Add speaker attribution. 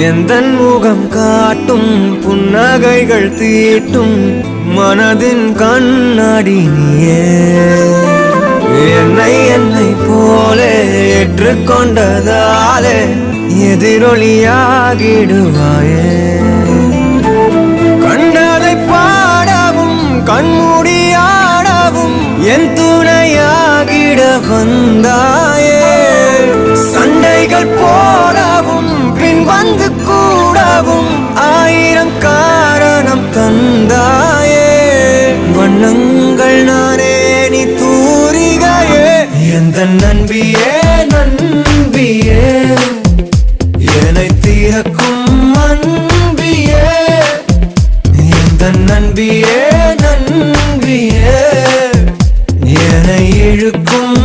Speaker 1: எந்தன் முகம் காட்டும் புன்னகைகள் தீட்டும் மனதின் கண்ணாடி நீயே என்னை போலே ஏற்றுக்கொண்டதாலே எதிரொலியாகிடுவாயே கண்டதை பாடவும் கண்மூடியாடவும் என் துணையாகிட வந்தாயே சண்டைகள் போடவும் பின் வந்து கூடவும் ஆயிரம் காரணம் தந்தாயே வண்ணங்கள் நானே நீ தூரிகையே எந்த நண்பியே நண்பியே என்னை தீரக்கும் அன்பியே எந்த நண்பியே நண்பியே என்னை இழுக்கும்